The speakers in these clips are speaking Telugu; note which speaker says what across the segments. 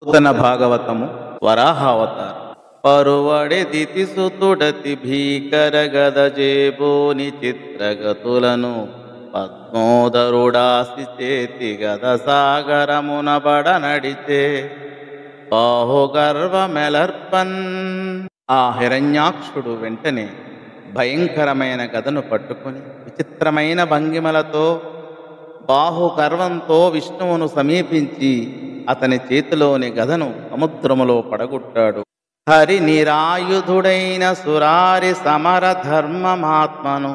Speaker 1: నూతన భాగవతము వరాహావతారం పరువడి దితిసుతుడతి భీకర గదజేబోని చిత్రగతులను పద్మోదరుడాసి చేతి గద సాగరమున బడ నడిచే బాహుగర్వమెలర్పన్. ఆ హిరణ్యాక్షుడు వెంటనే భయంకరమైన గదను పట్టుకుని విచిత్రమైన భంగిమలతో బాహుగర్వంతో విష్ణువును సమీపించి అతని చేతిలోని గదను సముద్రములో పడగొట్టాడు. హరి నిరాయుధుడైన సురారి సమర ధర్మమాత్మను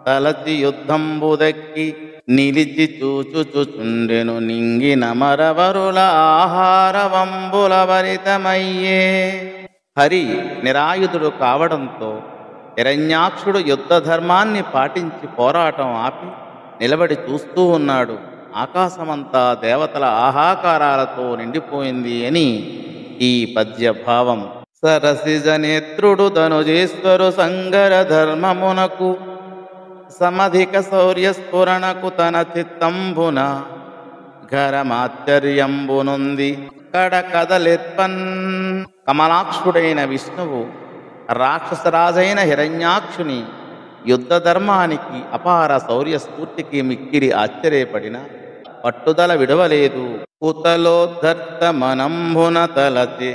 Speaker 1: తలచి యుద్ధంబుదక్కి నిలిచి చూచుచుచుండెను నింగిన మరవరుల ఆహారవంబుల భరితమయ్యే. హరి నిరాయుధుడు కావడంతో హిరణ్యాక్షుడు యుద్ధ ధర్మాన్ని పాటించి పోరాటం ఆపి నిలబడి చూస్తూ ఉన్నాడు. ఆకాశమంతా దేవతల ఆహాకారాలతో నిండిపోయింది అని ఈ పద్య భావం. సరసిజ నేత్రుడు ధనుజేశ్వరు సంగర ధర్మమునకు సమధిక శౌర్యస్ఫురణకు తన చిత్తంబున ఘరమాశ్చర్యంబునుంది కడ కదలెత్పన్. కమలాక్షుడైన విష్ణువు రాక్షసరాజైన హిరణ్యాక్షుని యుద్ధ ధర్మానికి అపార శౌర్య స్ఫూర్తికి మిక్కిరి ఆశ్చర్యపడిన పట్టుదల విడవలేదు. కుతలోద్ధర్త మనంబున తలచి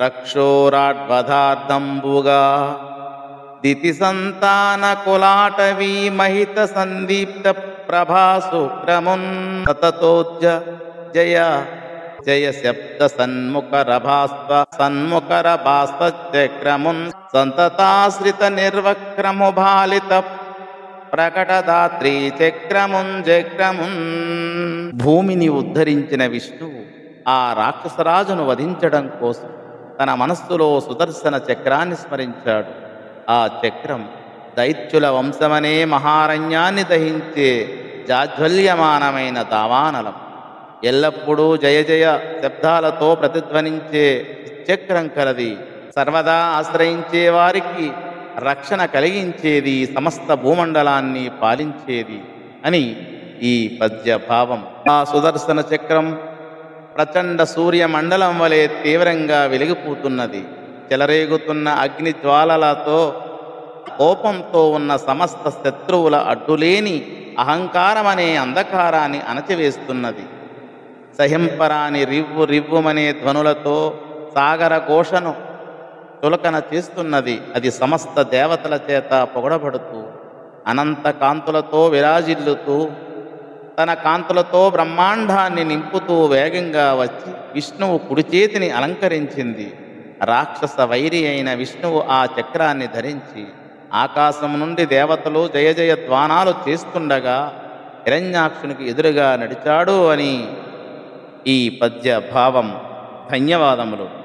Speaker 1: రక్షోరాడ్వధార్థంబుగా దితి సంతాన కులాటవీ మహిత సందీప్త ప్రభాసుక్రమున్ సతతోజ్జ జయ జయ శబ్ద సన్ముఖరభాస్తచక్రమున్ సంతతాశ్రిత నిర్వక్రము బాలిత ప్రకటదాత్రీ చక్రమున్. భూమిని ఉద్ధరించిన విష్ణువు ఆ రాక్షసరాజును వధించడం కోసం తన మనస్సులో సుదర్శన చక్రాన్ని స్మరించాడు. ఆ చక్రం దైత్యుల వంశమనే మహారణ్యాన్ని దహించే జాజ్వల్యమానమైన దావానలం. ఎల్లప్పుడూ జయ జయ శబ్దాలతో ప్రతిధ్వనించే చక్రం కలది. సర్వదా ఆశ్రయించే వారికి రక్షణ కలిగించేది, సమస్త భూమండలాన్ని పాలించేది అని ఈ పద్య భావం. ఆ సుదర్శన చక్రం ప్రచండ సూర్యమండలం వలె తీవ్రంగా వెలిగిపోతున్నది. చెలరేగుతున్న అగ్ని జ్వాలలతో కోపంతో ఉన్న సమస్త శత్రువుల అడ్డులేని అహంకారమనే అంధకారాన్ని అణచివేస్తున్నది. సహింపరాని రివ్వు రివ్వుమనే ధ్వనులతో సాగర ఘోషను చులకన చేస్తున్నది. అది సమస్త దేవతల చేత పొగడబడుతూ అనంత కాంతులతో విరాజిల్లుతూ తన కాంతులతో బ్రహ్మాండాన్ని నింపుతూ వేగంగా వచ్చి విష్ణువు కుడి చేతిని అలంకరించింది. రాక్షస వైరి అయిన విష్ణువు ఆ చక్రాన్ని ధరించి ఆకాశం నుండి దేవతలు జయ జయ ధ్వానాలు చేస్తుండగా హిరణ్యాక్షునికి ఎదురుగా నడిచాడు అని ఈ పద్య భావం. ధన్యవాదములు.